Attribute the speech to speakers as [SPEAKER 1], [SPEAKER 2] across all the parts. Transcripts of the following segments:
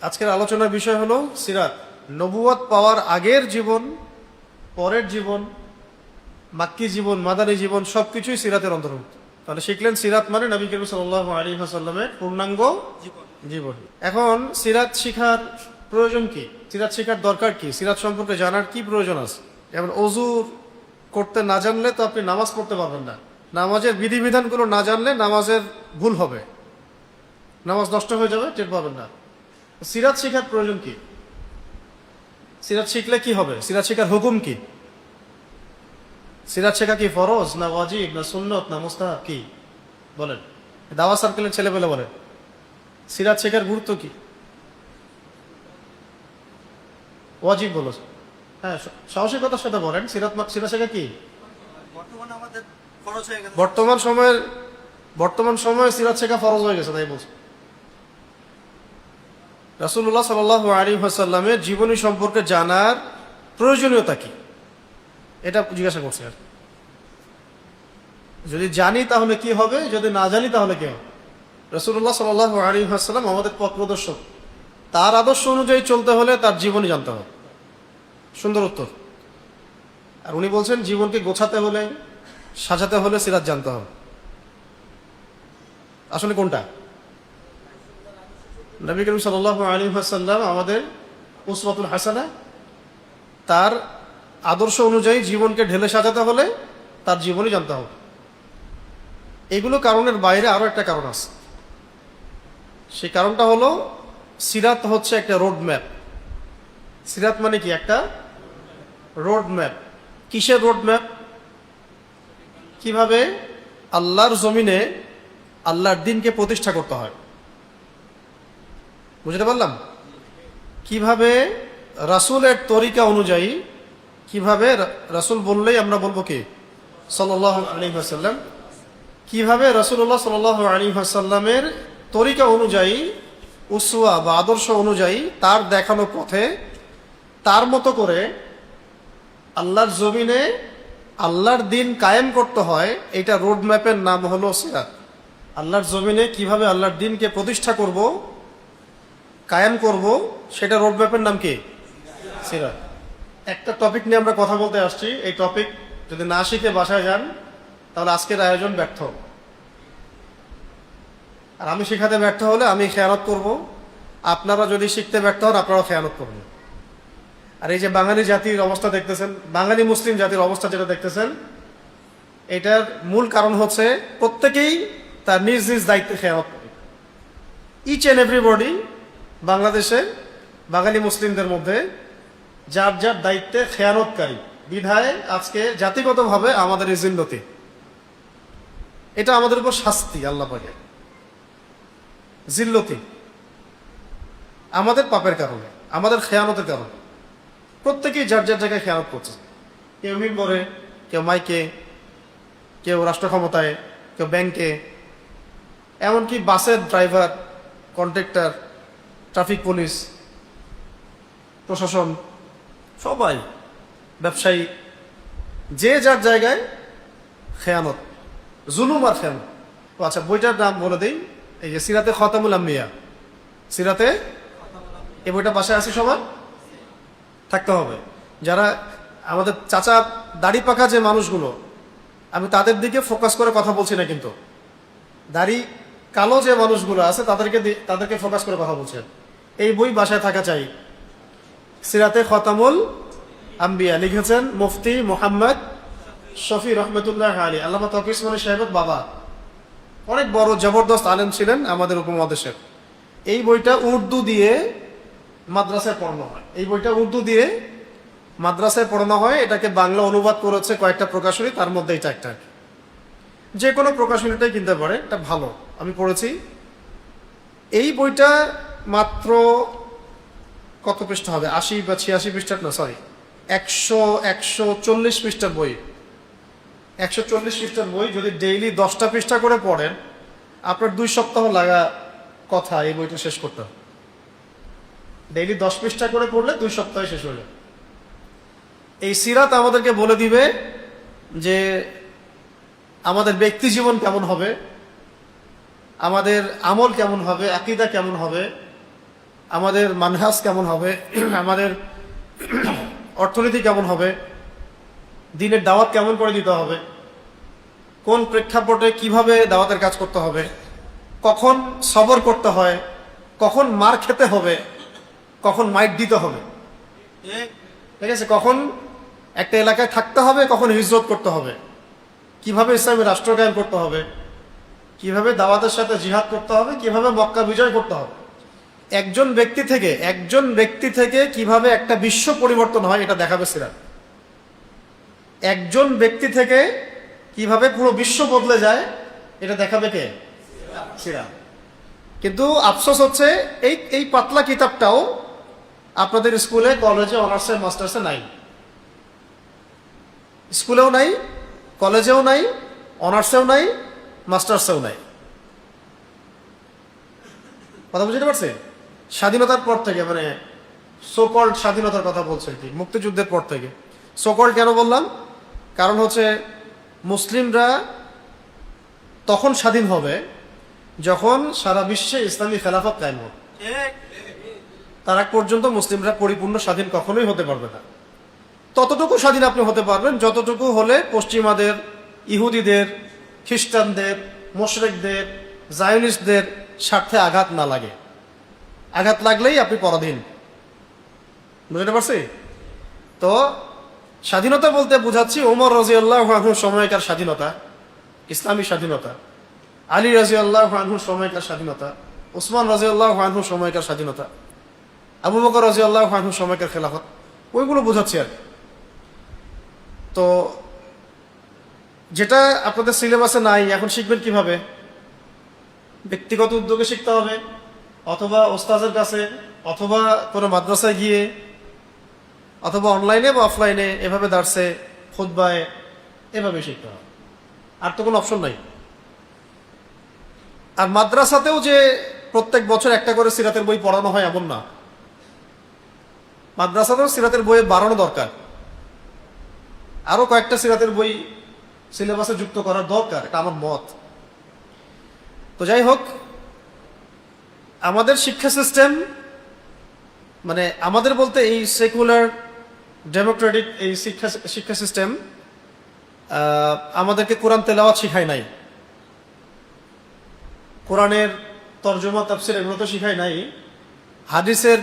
[SPEAKER 1] আজকের আলোচনার বিষয় হলো সিরাত। নবুয়ত পাওয়ার আগের জীবন, পরের জীবন, মাক্কি জীবন, মাদানী জীবন সবকিছুই সিরাতের অন্তর্ভুক্ত। তাহলে শিখলেন সিরাত মানে নবী করিম সাল্লাল্লাহু আলাইহি ওয়াসাল্লামের পূর্ণাঙ্গ জীবন। এখন সিরাত শিখার প্রয়োজন কি? সিরাত শিখার দরকার কি? সিরাত সম্পর্কে জানার কি প্রয়োজন আছে? যেমন অজু করতে না জানলে তো আপনি নামাজ পড়তে পারবেন না। নামাজের বিধিবিধানগুলো না জানলে নামাজের ভুল হবে, নামাজ নষ্ট হয়ে যাবে, টের পাবেন না। সিরাত শিখার প্রয়োজন কি? সিরাত শিখলে কি হবে? সিরাত শিখার হুকুম কি? সিরাত শেখা কি ফরজ না ওয়াজিব না সুন্নত না মুস্তাহাব কি? বলেন, দাওয়া সার্কেলের ছেলেপেলে বলেন। সিরাত শেখার গুরুত্ব কি? ওয়াজিব বলো। হ্যাঁ, সাহসিকতার সাথে বলেন। সিরাত শেখা কি বর্তমান সময়ে সিরাত শেখা ফরজ হয়ে গেছে, তাই বলছি। রাসূলুল্লাহ সাল্লাল্লাহু আলাইহি ওয়াসাল্লামের জীবনী সম্পর্কে জানার প্রয়োজনীয়তা কি, এটা জিজ্ঞাসা করছে। আর যদি জানি তাহলে কি হবে, যদি না জানি তাহলে কি হবে? রাসূলুল্লাহ সাল্লাল্লাহু আলাইহি ওয়াসাল্লাম আমাদের পথ প্রদর্শক। তার আদর্শ অনুযায়ী চলতে হলে তার জীবনী জানতে হবে। সুন্দর উত্তর। আর উনি বলছেন জীবনকে গোছাতে হলে, সাজাতে হলে সিরাত জানতে হবে। আসলে কোনটা? নবী করিম সাল্লাল্লাহু আলাইহি ওয়াসাল্লাম আমাদের উসওয়াতুল হাসানা। তার আদর্শ অনুযায়ী জীবনকে ঢেলে সাজাতে হলে তার জীবনী জানতে হবে। এগুলো কারণের বাইরে আরো একটা কারণ আছে। সেই কারণটা হলো সিরাত হচ্ছে একটা রোড ম্যাপ। সিরাত মানে কি? একটা রোড ম্যাপ। কিসের রোড ম্যাপ? কিভাবে আল্লাহর জমিনে আল্লাহর দ্বীনকে প্রতিষ্ঠা করতে হয়, বুঝতে পারলাম? কিভাবে রাসূলের তরিকা অনুযায়ী, কিভাবে রাসূল বললেই আমরা বলবো কি সাল্লাল্লাহু আলাইহি ওয়াসাল্লাম, কিভাবে রাসূলুল্লাহ সাল্লাল্লাহু আলাইহি ওয়াসাল্লামের তরিকা অনুযায়ী, উসওয়া বা আদর্শ অনুযায়ী তার দেখানো পথে তার মতো করে আল্লাহর জমিনে আল্লাহর দ্বীন কায়েম করতে হয়। এটা রোড ম্যাপের নাম হলো সিরাত। আল্লাহর জমিনে কিভাবে আল্লাহর দ্বীনকে প্রতিষ্ঠা করব, কায়েম করব, সেটা রোড ম্যাপের নাম কি? সিরাত। একটা টপিক নিয়ে আমরা কথা বলতে আসছি। এই টপিক যদি না শিখে বাসায় যান তাহলে আজকের আয়োজন ব্যর্থ। আর আমি শিখাতে ব্যর্থ হলে আমি খেয়ানত করব, আপনারা যদি শিখতে ব্যর্থ হন আপনারাও খেয়ানত করবেন। আর এই যে বাঙালি জাতির অবস্থা দেখতেছেন, বাঙালি মুসলিম জাতির অবস্থা যেটা দেখতেছেন, এটার মূল কারণ হচ্ছে প্রত্যেকেই তার নিজ নিজ দায়িত্বে খেয়ানত করে। ইচ অ্যান্ড এভরিবডি বাংলাদেশে বাঙালি মুসলিমদের মধ্যে যার যার দায়িত্বে খেয়ানতকারী বিধায় আজকে জাতিগতভাবে আমাদের এই জিল্লতি, এটা আমাদের উপর শাস্তি। আল্লাহ পাকের জিল্লতি আমাদের পাপের কারণে, আমাদের খেয়ানতের কারণে। প্রত্যেকেই যার যার জায়গায় খেয়ানত করছে। কেউ মিম্বরে, কেউ মাইকে, কেউ রাষ্ট্র ক্ষমতায়, কেউ ব্যাংকে, এমনকি বাসের ড্রাইভার, কন্ট্রাক্টর, ট্রাফিক পুলিশ, প্রশাসন, সবাই, ব্যবসায়ী, যে যার জায়গায় খেয়ানত, জুলুম আর খেয়ানত। আচ্ছা, বইটার নাম বলে দিই, এই যে সিরাতে খতামুল আম্বিয়া। সিরাতে, এই বইটা বাসায় আছে, সবার থাকতে হবে। যারা আমাদের চাচা দাড়ি পাকা যে মানুষগুলো, আমি তাদের দিকে ফোকাস করে কথা বলছি না, কিন্তু দাড়ি কালো যে মানুষগুলো আছে তাদেরকে ফোকাস করে কথা বলছেন। এই বই বাসায় থাকা চাই। সিরাতে খতামুল আম্বিয়া লিখেছেন মুফতি মুহাম্মদ শফি রহমতুল্লাহ আলী, আল্লামা তকি উসমানী সাহেবের বাবা। অনেক বড় জবরদস্ত আলেম ছিলেন আমাদের উপমহাদেশের। এই বইটা উর্দু দিয়ে মাদ্রাসায় পড়ানো হয়। এই বইটা উর্দু দিয়ে মাদ্রাসায় পড়ানো হয়। এটাকে বাংলা অনুবাদ করেছে কয়েকটা প্রকাশনী, তার মধ্যে এটা একটা। যে কোনো প্রকাশনীটাই কিনতে পারে, এটা ভালো, আমি পড়েছি। এই বইটা মাত্র কত পৃষ্ঠা হবে? 80 বা 86 পৃষ্ঠার, না সরি 140 পৃষ্ঠার বই। 140 পৃষ্ঠার বই যদি ডেইলি 10টা পৃষ্ঠা করে পড়েন, আপনার 2 সপ্তাহ লাগা কথা এই বইটা শেষ করতে। ডেইলি 10 পৃষ্ঠা করে পড়লে 2 সপ্তাহে শেষ হয়ে যাবে। এই সিরাত আমাদেরকে বলে দিবে যে আমাদের ব্যক্তি জীবন কেমন হবে, আমাদের আমল কেমন হবে, আকীদা কেমন হবে, আমাদের মানহাজ কেমন হবে, আমাদের অর্থনীতি কেমন হবে, দিনের দাওয়াত কেমন করে দিতে হবে, কোন প্রেক্ষাপটে কিভাবে দাওয়াতের কাজ করতে হবে, কখন সবর করতে হয়, কখন মার খেতে হবে, কখন মাইট দিতে হবে, ঠিক আছে, কখন একটা এলাকায় থাকতে হবে, কখন হিজরত করতে হবে, কিভাবে ইসলামী রাষ্ট্র কায়েম করতে হবে, কিভাবে দাওয়াতের সাথে জিহাদ করতে হবে, কিভাবে মক্কা বিজয় করতে হবে। একজন ব্যক্তি থেকে কিভাবে একটা বিশ্ব পরিবর্তন হয় এটা দেখাবে সিরাত। একজন ব্যক্তি থেকে কিভাবে পুরো বিশ্ব বদলে যায় এটা দেখাবে কে? সিরাত। কিন্তু আফসোস হচ্ছে এই পাতলা কিতাবটাও আপনাদের স্কুলে, কলেজে, অনার্সে, মাস্টার্সে নাই। স্কুলেও নাই, কলেজেও নাই, অনার্সেও নাই, মাস্টার্সেও নাই। কথা বুঝতে পারছি? স্বাধীনতার পর থেকে, মানে সোকল্ড স্বাধীনতার কথা বলছে কি, মুক্তিযুদ্ধের পর থেকে। সোকল্ড কেন বললাম? কারণ হচ্ছে মুসলিমরা তখন স্বাধীন হবে যখন সারা বিশ্বে ইসলামী খেলাফত কায়েম হবে। তার আগ পর্যন্ত মুসলিমরা পরিপূর্ণ স্বাধীন কখনোই হতে পারবে না। ততটুকু স্বাধীন আপনি হতে পারবেন যতটুকু হলে পশ্চিমাদের, ইহুদিদের, খ্রিস্টানদের, মুশরিকদের, জায়নিস্টদের স্বার্থে আঘাত না লাগে। আঘাত লাগলেই আপনি পরাধীন। বুঝতে পারছি? তো স্বাধীনতা বলতে বুঝাচ্ছি ওমর রাদিয়াল্লাহু আনহুর সময়কার স্বাধীনতা, ইসলামী স্বাধীনতা, আলী রাদিয়াল্লাহু আনহুর সময়কার স্বাধীনতা, ওসমান রাদিয়াল্লাহু আনহুর সময়কার স্বাধীনতা, আবু বকর রাদিয়াল্লাহু আনহুর সময়কার খেলাফত, ওইগুলো বুঝাচ্ছি আর। তো যেটা আপনাদের সিলেবাসে নাই, এখন শিখবেন কিভাবে? ব্যক্তিগত উদ্যোগে শিখতে হবে, অথবা ওস্তাদের কাছে, অথবা কোনো মাদ্রাসায় গিয়ে, অথবা অনলাইনে বা অফলাইনে, এভাবে দার্সে, খুতবায়, এভাবে শিখতে হবে। আর তো কোনো অপশন নাই। আর মাদ্রাসাতেও যে প্রত্যেক বছর একটা করে সিরাতের বই পড়ানো হয় এমন না। মাদ্রাসাতেও সিরাতের বই বাড়ানো দরকার, আরো কয়েকটা সিরাতের বই সিলেবাসে যুক্ত করার দরকার, এটা আমার মত। তো যাই হোক, আমাদের শিক্ষা সিস্টেম, মানে আমাদের বলতে এই সেকুলার ডেমোক্রেটিক এই শিক্ষা সিস্টেম আমাদেরকে কোরআন তেলাওয়াত শিখায় নাই, কোরআনের তরজমা, তাফসীর এগুলো তো শিখায় নাই, হাদিসের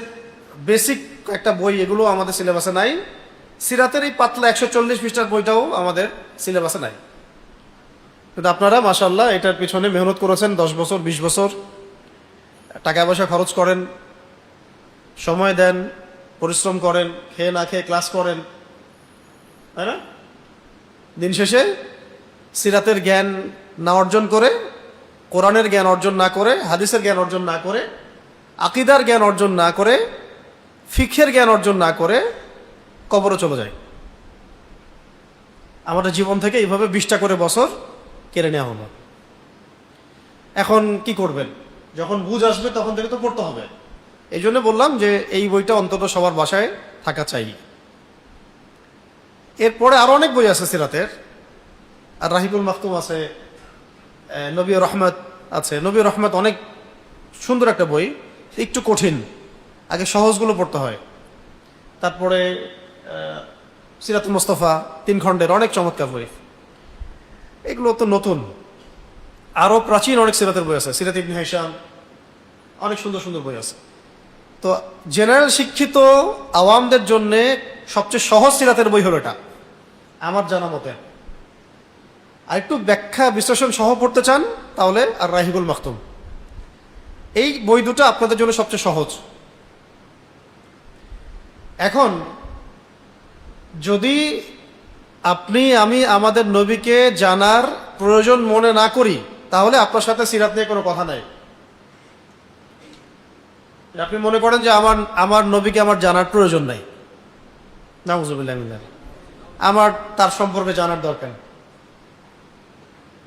[SPEAKER 1] বেসিক একটা বই এগুলো আমাদের সিলেবাসে নাই, সিরাতের এই পাতলা 140 পৃষ্ঠার বইটাও আমাদের সিলেবাসে নাই। কিন্তু আপনারা মাশাআল্লাহ এটার পিছনে মেহনত করেছেন 10 বছর, 20 বছর, টাকা পয়সা খরচ করেন, সময় দেন, পরিশ্রম করেন, খেয়ে না খেয়ে ক্লাস করেন, তাই না? দিন শেষে সিরাতের জ্ঞান না অর্জন করে, কোরআনের জ্ঞান অর্জন না করে, হাদিসের জ্ঞান অর্জন না করে, আকীদার জ্ঞান অর্জন না করে, ফিকহের জ্ঞান অর্জন না করে কবরে চলে যায়। আমাদের জীবন থেকে এইভাবে 20টা করে বছর কেড়ে নেওয়া হলো। এখন কি করবেন? যখন বুঝ আসবে তখন থেকে তো পড়তে হবে। এই জন্য বললাম যে এই বইটা অন্তত সবার বাসায় থাকা চাই। এরপরে আরো অনেক বই আছে সিরাতের, আর রাহিবুল মাখতুম আছে, নবী রহমত আছে। নবী রহমত অনেক সুন্দর একটা বই, একটু কঠিন, আগে সহজগুলো পড়তে হয়। তারপরে সিরাতুল মুস্তাফা 3 খণ্ডের অনেক চমৎকার বই, এগুলো তো নতুন। আরো প্রাচীন অনেক সিরাতের বই আছে, সিরাত ইবনে হিশাম, অনেক সুন্দর সুন্দর বই আছে। তো জেনারেল শিক্ষিত আওয়ামদের জন্য সবচেয়ে সহজ সিরাতের বই হলো এটা আমার জানা মতে। আর একটু ব্যাখ্যা বিশ্লেষণ সহ পড়তে চান তাহলে আর রাহিবুল মাখতুম, এই বই দুটো আপনাদের জন্য সবচেয়ে সহজ। এখন যদি আপনি আমি আমাদের নবীকে জানার প্রয়োজন মনে না করি, তাহলে আপনার সাথে সিরাত নিয়ে কোনো কথা নাই। আপনি মনে করেন যে আমার নবীকে আমার জানার প্রয়োজন নাই, নাউযুবিল্লাহ মিন যালিক, আমার তার সম্পর্কে জানার দরকার।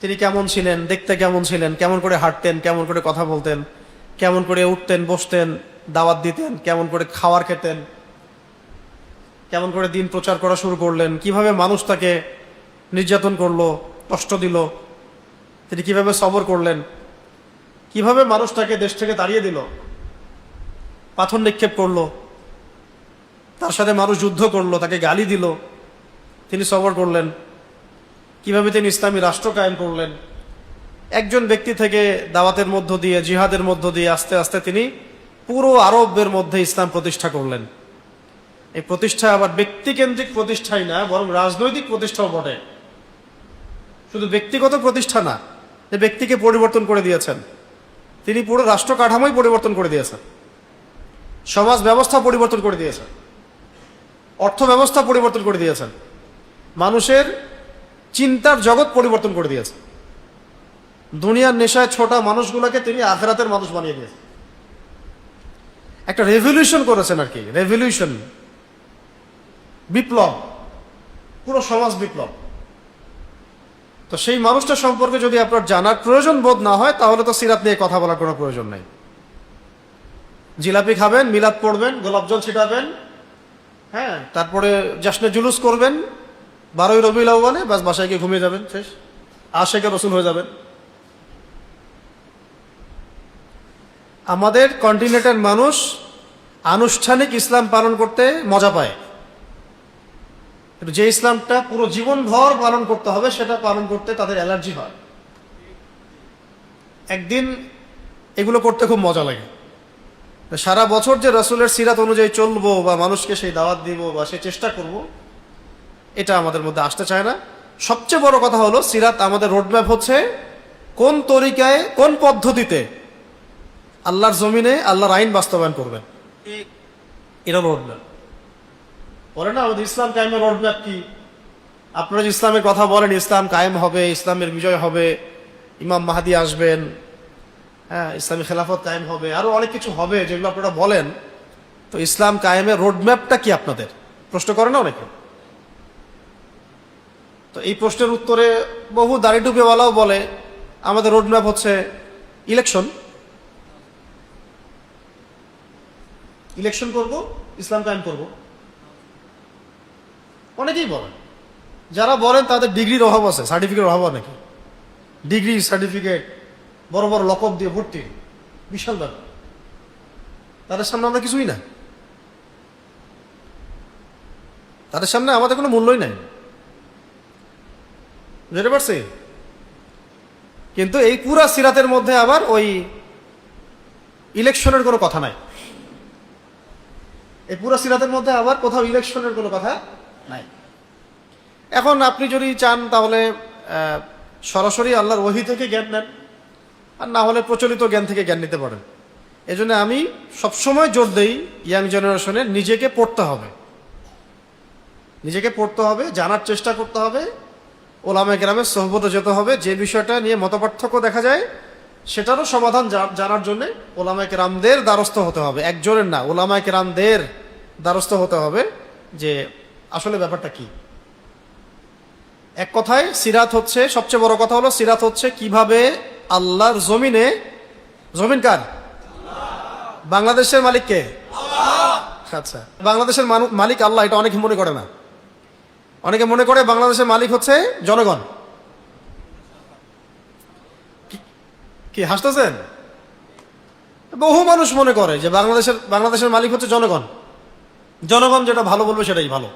[SPEAKER 1] তিনি কেমন ছিলেন, দেখতে কেমন ছিলেন, কেমন করে হাঁটতেন, কেমন করে কথা বলতেন, কেমন করে উঠতেন বসতেন, দাওয়াত দিতেন, কেমন করে খাবার খেতেন, কেমন করে দিন প্রচার করা শুরু করলেন, কিভাবে মানুষ তাকে নির্যাতন করলো, কষ্ট দিল, তিনি কিভাবে সবর করলেন, কিভাবে মানুষ তাকে দেশ থেকে তাড়িয়ে দিল, পাথর নিক্ষেপ করলো, তার সাথে মানুষ যুদ্ধ করলো, তাকে গালি দিল, তিনি সবর করলেন। কিভাবে তিনি ইসলামী রাষ্ট্র কায়েম করলেন। একজন ব্যক্তি থেকে দাওয়াতের মধ্য দিয়ে, জিহাদের মধ্য দিয়ে আস্তে আস্তে তিনি পুরো আরবের মধ্যে ইসলাম প্রতিষ্ঠা করলেন। এই প্রতিষ্ঠা আবার ব্যক্তিকেন্দ্রিক প্রতিষ্ঠাই না, বরং রাজনৈতিক প্রতিষ্ঠাও বটে। শুধু ব্যক্তিগত প্রতিষ্ঠা না, যে ব্যক্তিকে পরিবর্তন করে দিয়েছেন, তিনি পুরো রাষ্ট্র কাঠামোই পরিবর্তন করে দিয়েছেন, সমাজ ব্যবস্থা পরিবর্তন করে দিয়েছেন, অর্থ ব্যবস্থা পরিবর্তন করে দিয়েছেন, মানুষের চিন্তার জগৎ পরিবর্তন করে দিয়েছেন। দুনিয়ার নেশায় ছোটা মানুষগুলোকে তিনি আখিরাতের মানুষ বানিয়ে দিয়েছেন। একটা রেভলিউশন করেছেন আর কি, রেভলিউশন, বিপ্লব, পুরো সমাজ বিপ্লব। তো সেই মানুষটা সম্পর্কে যদি আপনার জানার প্রয়োজন বোধ না হয়, তাহলে তো সিরাত নিয়ে কথা বলার কোনো প্রয়োজন নাই। জিলাপি খাবেন, মিলাদ পড়বেন, গোলাপ জল ছিটাবেন, হ্যাঁ, তারপরে জাশনে জুলুস করবেন 12ই রবিউল আউয়ালে, বাস বাসায় গিয়ে ঘুমিয়ে যাবেন, শেষ, আশেকে রসুল হয়ে যাবেন। আমাদের কন্টিনেন্টের মানুষ আনুষ্ঠানিক ইসলাম পালন করতে মজা পায়, যে ইসলামটা পুরো জীবন ভর পালন করতে হবে, সেটা পালন করতে তাদের অ্যালার্জি হয়। একদিন এগুলো করতে খুব মজা লাগে। সারা বছর যে রাসূলের সিরাত অনুযায়ী চলবো বা মানুষকে সেই দাওয়াত দিব বা সেই চেষ্টা করব, এটা আমাদের মধ্যে আসতে চায় না। সবচেয়ে বড় কথা হলো, সিরাত আমাদের রোডম্যাপ হচ্ছে কোন তরিকায়, কোন পদ্ধতিতে আল্লাহর জমিনে আল্লাহর আইন বাস্তবায়ন করবেন, এটা রোডম্যাপ। বলে না আমাদের ইসলাম কায়েমের রোডম্যাপ কি? আপনারা যে ইসলামের কথা বলেন, ইসলাম কায়েম হবে, ইসলামের বিজয় হবে, ইমাম মাহদি আসবেন, হ্যাঁ, ইসলামী খেলাফত কায়েম হবে, আরো অনেক কিছু হবে যেগুলো আপনারা বলেন। তো ইসলাম কায়েমের রোডম্যাপটা কি আপনাদের? প্রশ্ন করে না অনেকে। তো এই প্রশ্নের উত্তরে বহু দাড়ি টুপিওয়ালাও বলে আমাদের রোডম্যাপ হচ্ছে ইলেকশন, ইলেকশন করব, ইসলাম কায়েম করব। অনেকেই বলেন, যারা বলেন তাদের ডিগ্রির অভাব আছে, সার্টিফিকেট অভাব নাকি, ডিগ্রি সার্টিফিকেট বড় বড় লকব দিয়ে ভর্তি, বিশাল ব্যাপার। তাদের সামনে আমরা কিছুই না, তাদের সামনে আমাদের কোনো মূল্যই নাই, বুঝতে পারছি? কিন্তু এই পুরা সিরাতের মধ্যে আবার ওই ইলেকশনের কোনো কথা নাই। এই পুরা সিরাতের মধ্যে আবার কোথাও ইলেকশনের কোনো কথা নাই। এখন আপনি যদি চান তাহলে সরাসরি আল্লাহর ওহী থেকে জ্ঞান নেন, আর না হলে প্রচলিত জ্ঞান থেকে জ্ঞান নিতে পারেন। এজন্য আমি সবসময় জোর দেই, ইয়াং জেনারেশনের নিজেকে পড়তে হবে, নিজেকে পড়তে হবে, জানার চেষ্টা করতে হবে, ওলামায়ে কেরামের সোহবতে যেতে হবে। যে বিষয়টা নিয়ে মতপার্থক্য দেখা যায়, সেটারও সমাধান জানার জন্য ওলামায়ে কেরামদের দ্বারস্থ হতে হবে, একজনের না, ওলামায়ে কেরামদের দ্বারস্থ হতে হবে যে আসলে ব্যাপারটা কি। এক কথায় সিরাত হচ্ছে, সবচেয়ে বড় কথা হলো সিরাত হচ্ছে কিভাবে আল্লাহর জমিনে, জমিন কার? বাংলাদেশের মালিক কে? আচ্ছা, বাংলাদেশের মালিক আল্লাহ, এটা অনেকে মনে করে না। অনেকে মনে করে বাংলাদেশের মালিক হচ্ছে জনগণ। কি হাসতেছেন? বহু মানুষ মনে করে যে বাংলাদেশের মালিক হচ্ছে জনগণ। জনগণ যেটা ভালো বলবে সেটাই ভালো,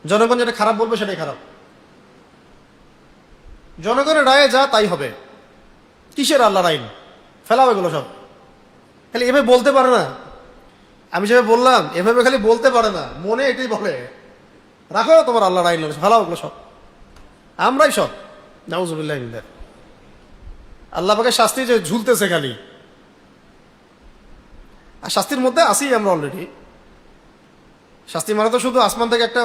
[SPEAKER 1] জনগণ যেটা খারাপ বলবে সেটাই খারাপ। জনগণের রায়ে যা তাই হবে। কিসের আল্লাহর আইন? ফেলাও এগুলো সব। খালি এভাবে বলতে পারে না, আমি যেভাবে বললাম এভাবে খালি বলতে পারে না, মনে এটাই বলে রাখো তোমার আল্লাহর আইন, ফেলাও এগুলো সব। আমরাই সব, নাউজুবিল্লাহ মিন যালিক। আল্লাহ পাকের শাস্তি যে ঝুলতেছে খালি, আর শাস্তির মধ্যে আসি আমরা অলরেডি। শাস্তি মানে তো শুধু আসমান থেকে একটা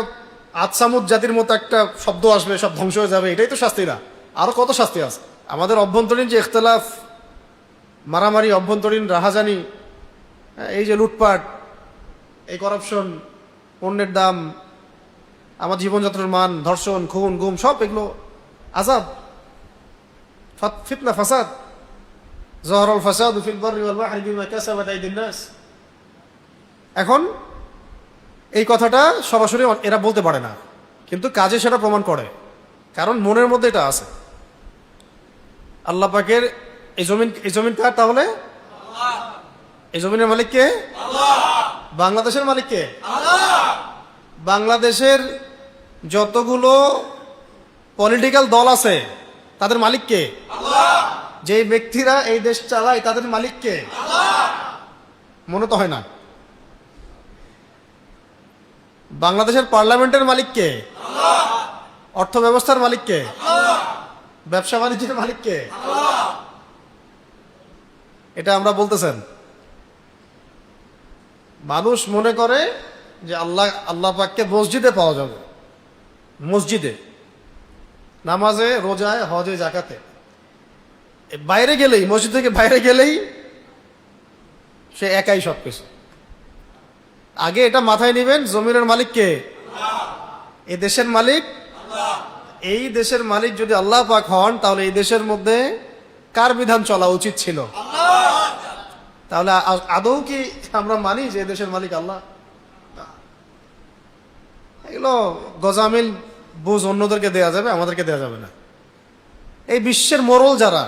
[SPEAKER 1] আতসামুদ জাতির মতো একটা শব্দ আসবে, সব ধ্বংস হয়ে যাবে, এটাই তো শাস্তি না। আরো কত শাস্তি আছে। আমাদের অভ্যন্তরীণ যে ইখতলাফ, মারামারি, অভ্যন্তরীণ রাহাজানি, এই যে লুটপাট, এই করাপশন, পণ্যের দাম, আমার জীবনযাত্রার মান, ধর্ষণ, খুন, গুম, সব এগুলো আযাব, ফিতনা, ফাসাদ। যাহারাল ফাসাদু ফিল বাররি ওয়াল বাহরি বিমা কাসাবাত আইদিন নাস। এখন এই কথাটা সরাসরি এরা বলতে পারে না, কিন্তু কাজে সেটা প্রমাণ করে, কারণ মনের মধ্যে এটা আছে। আল্লাহ পাকের এই জমিন কার? তাহলে এই জমিনের মালিক কে? বাংলাদেশের মালিক কে? বাংলাদেশের যতগুলো পলিটিক্যাল দল আছে তাদের মালিক কে? যে ব্যক্তিরা এই দেশ চালায় তাদের মালিক কে? মনে তো হয় না। বাংলাদেশের পার্লামেন্টের মালিক কে? অর্থ ব্যবস্থার মালিক কে? ব্যবসা বাণিজ্যের মালিক কে? এটা আমরা বলতেছেন। মানুষ মনে করে যে আল্লাহ পাককে মসজিদে পাওয়া যাবে, মসজিদে, নামাজে, রোজায়, হজে, জাকাতে। বাইরে গেলেই, মসজিদ থেকে বাইরে গেলেই সে একাই সবকিছু। আগে এটা মাথায় নেবেন, জমিনের মালিক কে? এই দেশের মালিক। এই দেশের মালিক যদি আল্লাহ পাক হন, তাহলে এই দেশের মধ্যে কার বিধান চলা উচিত ছিল? তাহলে আদৌ কি আমরা মানি যে এই দেশের মালিক আল্লাহ? এগুলো গজামিল বুঝ অন্যদেরকে দেয়া যাবে, আমাদেরকে দেয়া যাবে না। এই বিশ্বের মোড়ল যারা,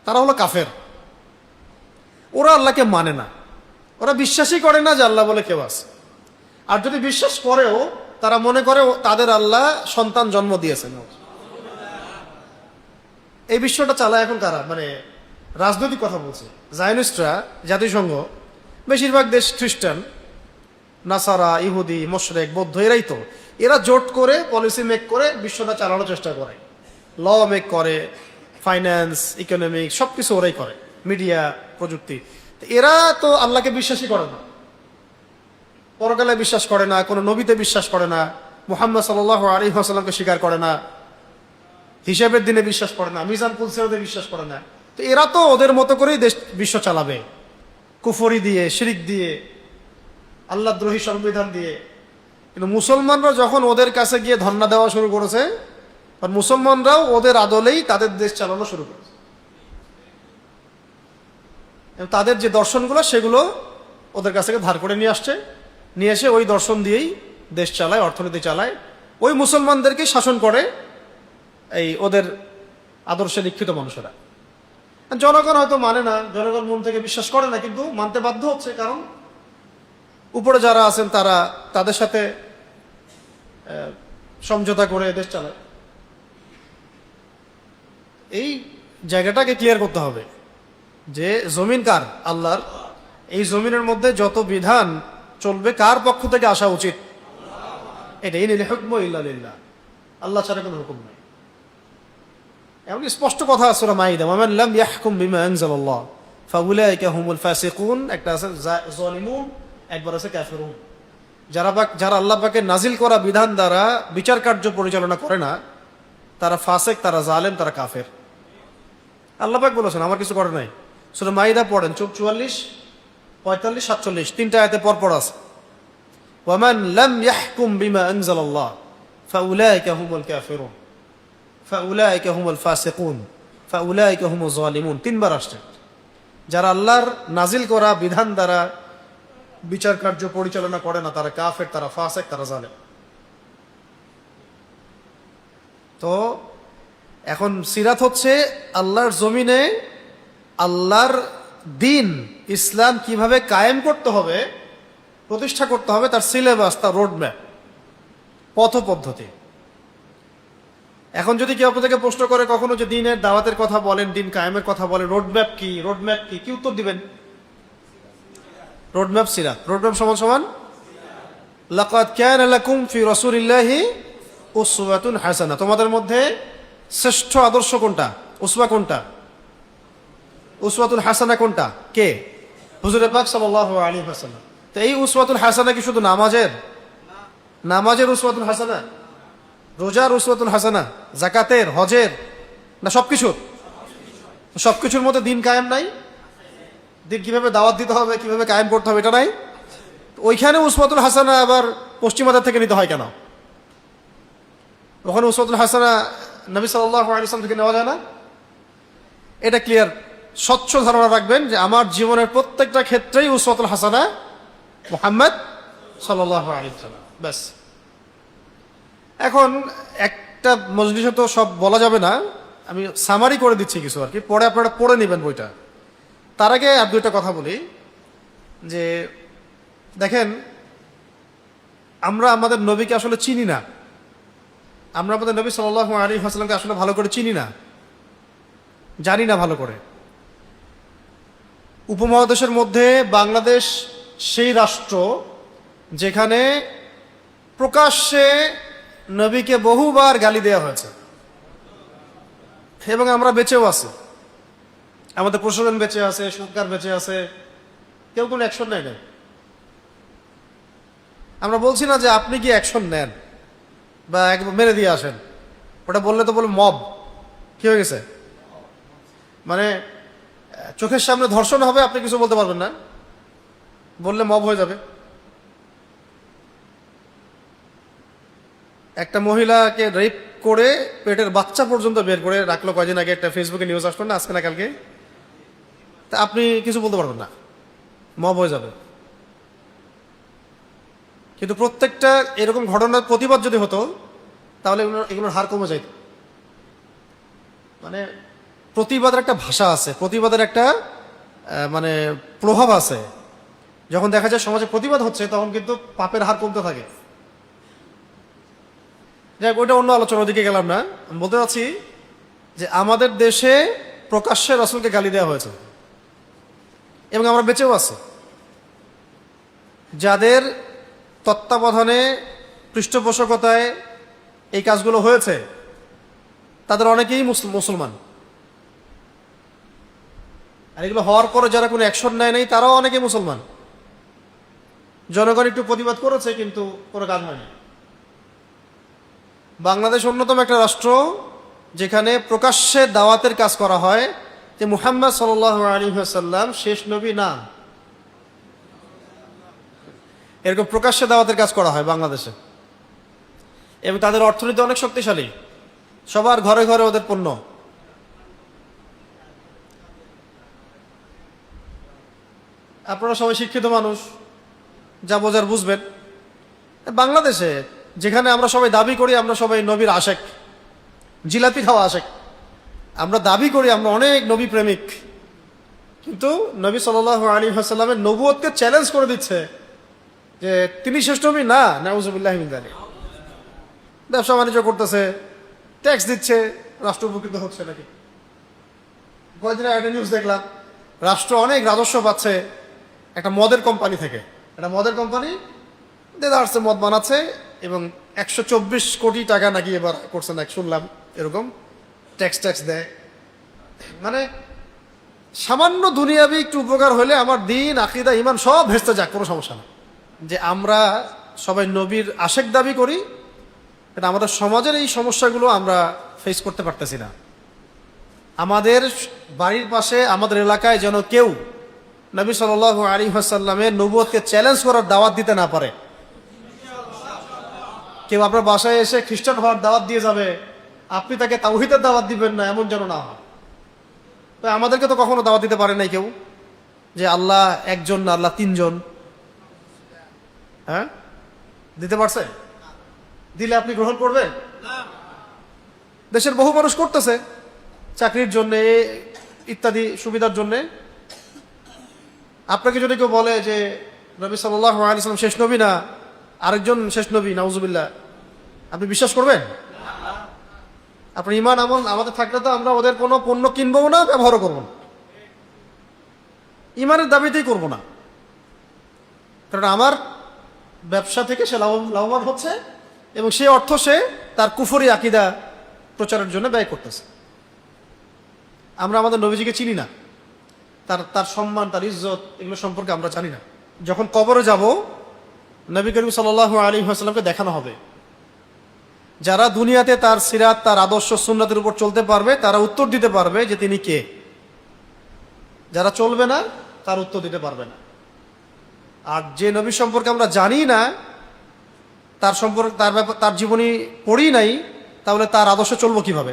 [SPEAKER 1] তারা হলো কাফের। ওরা আল্লাহকে মানে না, ওরা বিশ্বাসই করে না যে আল্লাহ বলে কেউ আছে। আর যদি বিশ্বাস করেও, তারা মনে করে তাদের আল্লাহ সন্তান জন্ম দিয়েছেন। এই বিশ্বটা চালায় এখন কারা? মানে রাজনৈতিক কথা বলছে জায়নিস্টরা, জাতিসংঘ, বেশিরভাগ দেশ খ্রিস্টান, নাসারা, ইহুদি, মোশরেক, বৌদ্ধ, এরাই তো। এরা জোট করে পলিসি মেক করে বিশ্বটা চালানোর চেষ্টা করে, ল মেক করে, ফাইন্যান্স, ইকোনমিক সবকিছু ওরাই করে, মিডিয়া, প্রযুক্তি। এরা তো আল্লাহকে বিশ্বাসই করে না, পরকালে বিশ্বাস করে না, কোনো নবীতে বিশ্বাস করে না, মুহাম্মদ সাল্লাল্লাহু আলাইহি ওয়াসাল্লামকে স্বীকার করে না, হিসাবের দিনে বিশ্বাস করে না, মিজান পুলসিরাতে বিশ্বাস করে না। তো এরা তো ওদের মতো করেই দেশ বিশ্ব চালাবে, কুফরি দিয়ে, শিরিক দিয়ে, আল্লাহদ্রোহী সংবিধান দিয়ে। কিন্তু মুসলমানরা যখন ওদের কাছে গিয়ে ধর্ণা দেওয়া শুরু করেছে, আর মুসলমানরাও ওদের আদলেই তাদের দেশ চালানো শুরু করেছে। তাদের যে দর্শনগুলো, সেগুলো ওদের কাছ থেকে ধার করে নিয়ে আসছে, নিয়ে এসে ওই দর্শন দিয়েই দেশ চালায়, অর্থনীতি চালায়, ওই মুসলমানদেরকে শাসন করে এই ওদের আদর্শে দীক্ষিত মানুষেরা। জনগণ হয়তো মানে না, জনগণ মন থেকে বিশ্বাস করে না, কিন্তু মানতে বাধ্য হচ্ছে, কারণ উপরে যারা আছেন তারা তাদের সাথে সমঝোতা করে দেশ চালায়। এই জায়গাটাকে ক্লিয়ার করতে হবে যে জমিন কার? আল্লাহর। এই জমিনের মধ্যে যত বিধান চলবে কার পক্ষ থেকে আসা উচিত? এটা ইনিল হুকমু ইল্লা লিল্লাহ, আল্লাহ ছাড়া কোনো হুকুম নাই। এমন স্পষ্ট কথা আছে সূরা মাইদা, ওয়ামান লাম ইয়াহকুম বিমা আনজালাল্লাহ ফাউলাইকা হুমুল ফাসিকুন। একটা আছে যালিমুন, একবার আছে কাফিরুন। যারা আল্লাহ পাকের নাজিল করা বিধান দ্বারা বিচার কার্য পরিচালনা করে না, তারা ফাসিক, তারা জালেম, তারা কাফের। আল্লাহ পাক বলেছেন আমার কিছু করে নাই। সূরা মাইদা পড়েন, 44, 45, 47 তিনটা আয়াতে পরপর আছে। ওয়ামান লাম ইয়াহকুম বিমা আনজালাল্লাহ ফাউলাইকা হুমুল কাফিরুন ফাউলাইকা হুমুল ফাসিকুন ফাউলাইকা হুমুজ জালিমুন, তিনবার আসছে। যারা আল্লাহর নাজিল করা বিধান দ্বারা বিচার কার্য পরিচালনা করে না, তারা কাফের, তারা ফাসিক, তারা জালেম। তো এখন সিরাত হচ্ছে আল্লাহর জমিনে আল্লাহর দিন ইসলাম কিভাবে কায়েম করতে হবে, প্রতিষ্ঠা করতে হবে, তার সিলেবাস, তার রোডম্যাপ, পথ পদ্ধতি। এখন যদি কেউ আপনাদেরকে প্রশ্ন করে কখনো যে দিনের দাওয়াতের কথা বলেন, দিন কায়েমের কথা বলেন, রোডম্যাপ কি, রোডম্যাপ কি, কি উত্তর দিবেন? রোডম্যাপ সিরাত। রোডম্যাপ সমান সমান লাকাদ কানা লাকুম ফি রাসূলিল্লাহি উসওয়াতুন হাসানা। তোমাদের মধ্যে শ্রেষ্ঠ আদর্শ কোনটা? উসওয়া কোনটা? উসওয়াতুল হাসানা কোনটা? কে? হুজুর পাক সাল্লাল্লাহু আলাইহি ওয়াসাল্লাম। তো এই উসওয়াতুল হাসানা কি শুধু নামাজের? নামাজের উসওয়াতুল হাসানা, রোজার উসওয়াতুল হাসানা, যাকাতের, হজের, না সবকিছুর? সবকিছুর মধ্যে দিন কায়েম নাই? দিন কিভাবে দাওয়াত দিতে হবে, কিভাবে কায়েম করতে হবে, এটা নাই? ওইখানে উসওয়াতুল হাসানা আবার পশ্চিমাদের থেকে নিতে হয় কেন? ওখানে উসওয়াতুল হাসানা নবী সাল্লাল্লাহু আলাইহি ওয়াসাল্লাম থেকে নেওয়া যায় না? এটা ক্লিয়ার, স্বচ্ছ ধারণা রাখবেন যে আমার জীবনের প্রত্যেকটা ক্ষেত্রেই উসওয়াতুল হাসানা মুহাম্মদ সাল্লাল্লাহু আলাইহি ওয়াসাল্লাম, ব্যাস। এখন একটা মজলিসে তো সব বলা যাবে না, আমি সামারি করে দিচ্ছি কিছু আর কি, পরে আপনারা পড়ে নেবেন বইটা। তার আগে আর দুইটা কথা বলি। যে দেখেন, আমরা আমাদের নবীকে আসলে চিনি না, আমরা আমাদের নবী সাল্লাল্লাহু আলাইহি ওয়াসাল্লামকে আসলে ভালো করে চিনি না, জানি না ভালো করে। উপমহাদেশের মধ্যে বাংলাদেশ সেই রাষ্ট্র যেখানে প্রকাশ্যে নবীকে বহুবার গালি দেওয়া হয়েছে, এবং আমরা বেঁচেও আছি, আমাদের প্রশাসন বেঁচে আছে, সরকার বেঁচে আছে, কেউ কোনো অ্যাকশন নেয় না। আমরা বলছি না যে আপনি কি অ্যাকশন নেন বা একবার মেরে দিয়ে আসেন, ওটা বললে তো বলে মব কি হয়ে গেছে, মানে চোখের সামনে ধর্ষণ হবে, আপনি কিছু বলতে পারবেন না, বললে মব হয়ে যাবে। একটা মহিলাকে রেপ করে পেটের বাচ্চা পর্যন্ত বের করে রাখলো কয়দিন আগে, একটা ফেসবুকে নিউজ আসলো না, আজকে না কালকে, তা আপনি কিছু বলতে পারবেন না, মব হয়ে যাবে। কিন্তু প্রত্যেকটা এরকম ঘটনার প্রতিবাদ যদি হতো তাহলে এগুলোর হার কমে যাইত। মানে প্রতিবাদের একটা ভাষা আছে, প্রতিবাদের একটা মানে প্রভাব আছে। যখন দেখা যায় সমাজে প্রতিবাদ হচ্ছে তখন কিন্তু পাপের হার কমতে থাকে। যাই হোক, ওইটা অন্য আলোচনার দিকে গেলাম না। আমি বলতে চাচ্ছি যে আমাদের দেশে প্রকাশ্যে রাসূলকে গালি দেওয়া হয়েছে এবং আমরা বেঁচেও আছি। যাদের তত্ত্বাবধানে পৃষ্ঠপোষকতায় এই কাজগুলো হয়েছে তাদের অনেকেই মুসলমান, আর এগুলো হওয়ার পরে যারা কোনো অ্যাকশন নেয় নাই তারাও অনেকেই মুসলমান। জনগণ একটু প্রতিবাদ করেছে কিন্তু কোনো কাজ হয়নি। বাংলাদেশ অন্যতম একটা রাষ্ট্র যেখানে প্রকাশ্যে দাওয়াতের কাজ করা হয় যে মুহাম্মদ সাল্লাল্লাহু আলাইহি ওয়াসাল্লাম শেষ নবী না, এরকম প্রকাশ্যে দাওয়াতের কাজ করা হয় বাংলাদেশে। এবং তাদের অর্থনীতি অনেক শক্তিশালী, সবার ঘরে ঘরে ওদের পণ্য। আপনারা সবাই শিক্ষিত মানুষ, যা বোঝার বুঝবেন। বাংলাদেশে যেখানে আমরা সবাই দাবি করি আমরা সবাই নবীর আশেক, জিলাপি খাওয়া আশেক, আমরা দাবি করি আমরা অনেক নবী প্রেমিক, কিন্তু নবী সাল্লাল্লাহু আলাইহি ওয়াসাল্লামের নবুয়তকে চ্যালেঞ্জ করে দিচ্ছে যে তিনি শেষ নবী না, নাউযুবিল্লাহি মিন যালিক। ব্যবসা বাণিজ্য করতেছে, ট্যাক্স দিচ্ছে, রাষ্ট্র উপকৃত হচ্ছে নাকি? কয়েকদিন একটা নিউজ দেখলাম, রাষ্ট্র অনেক রাজস্ব পাচ্ছে একটা মদের কোম্পানি থেকে। একটা মদের কোম্পানি দেদারসে মদ বানাচ্ছে এবং 124 কোটি টাকা নাকি এবার করছে না, শুনলাম এরকম ট্যাক্স দেয়। মানে সামান্য দুনিয়াবি একটু উপকার হলে আমার দিন, আকীদা, ঈমান সব ভেস্তে যাক, কোনো সমস্যা না। যে আমরা সবাই নবীর আশেক দাবি করি, এটা আমাদের সমাজের এই সমস্যাগুলো আমরা ফেস করতে পারতেছি না। আমাদের বাড়ির পাশে আমাদের এলাকায় যেন কেউ নবী সাল্লাল্লাহু আলাইহি ওয়াসাল্লামের নবুয়তকে চ্যালেঞ্জ করার দাওয়াত দিতে না পারে। কেউ আপনার বাসায় এসে খ্রিস্টান হওয়ার দাওয়াত দিয়ে যাবে, আপনি তাকে তাওহীদের দাওয়াত দিবেন না, এমন যেন না হয়। তো আমাদেরকে তো কখনো দাওয়াত দিতে পারে নাই কেউ যে আল্লাহ একজন না, আল্লাহ তিনজন। হ্যাঁ, দিতে পারছে? দিলে আপনি গ্রহণ করবেন? দেশের বহু মানুষ করতেছে চাকরির জন্য, ইত্যাদি সুবিধার জন্য। আপনাকে যদি কেউ বলে যে নবী সাল্লাল্লাহু আলাইহি ওয়াসাল্লাম শেষ নবী না, আরেকজন শেষ নবী, নাউযুবিল্লাহ, আপনি বিশ্বাস করবেন? আপনার ঈমান আমল আমাদের থাকলে তো আমরা ওদের কোনো পণ্য কিনবো না, ব্যবহারও করবো না, ঈমানের দাবিতেই করবো না। কারণ আমার ব্যবসা থেকে সে লাভবান হচ্ছে এবং সেই অর্থ সে তার কুফরি আকীদা প্রচারের জন্য ব্যয় করতেছে। আমরা আমাদের নবীজিকে চিনি না, তার সম্মান, তার ইজ্জত, এগুলো সম্পর্কে আমরা জানি না। যখন কবরে যাব, নবী করিম সাল্লাল্লাহু আলাইহি ওয়াসাল্লামকে দেখানো হবে। যারা দুনিয়াতে তার সিরাত, তার আদর্শ, সুন্নাতের উপর চলতে পারবে তারা উত্তর দিতে পারবে যে তিনি কে। যারা চলবে না তার উত্তর দিতে পারবে না। আর যে নবী সম্পর্কে আমরা জানি না, তার সম্পর্কে তার জীবনী পড়ি নাই, তাহলে তার আদর্শ চলবো কিভাবে?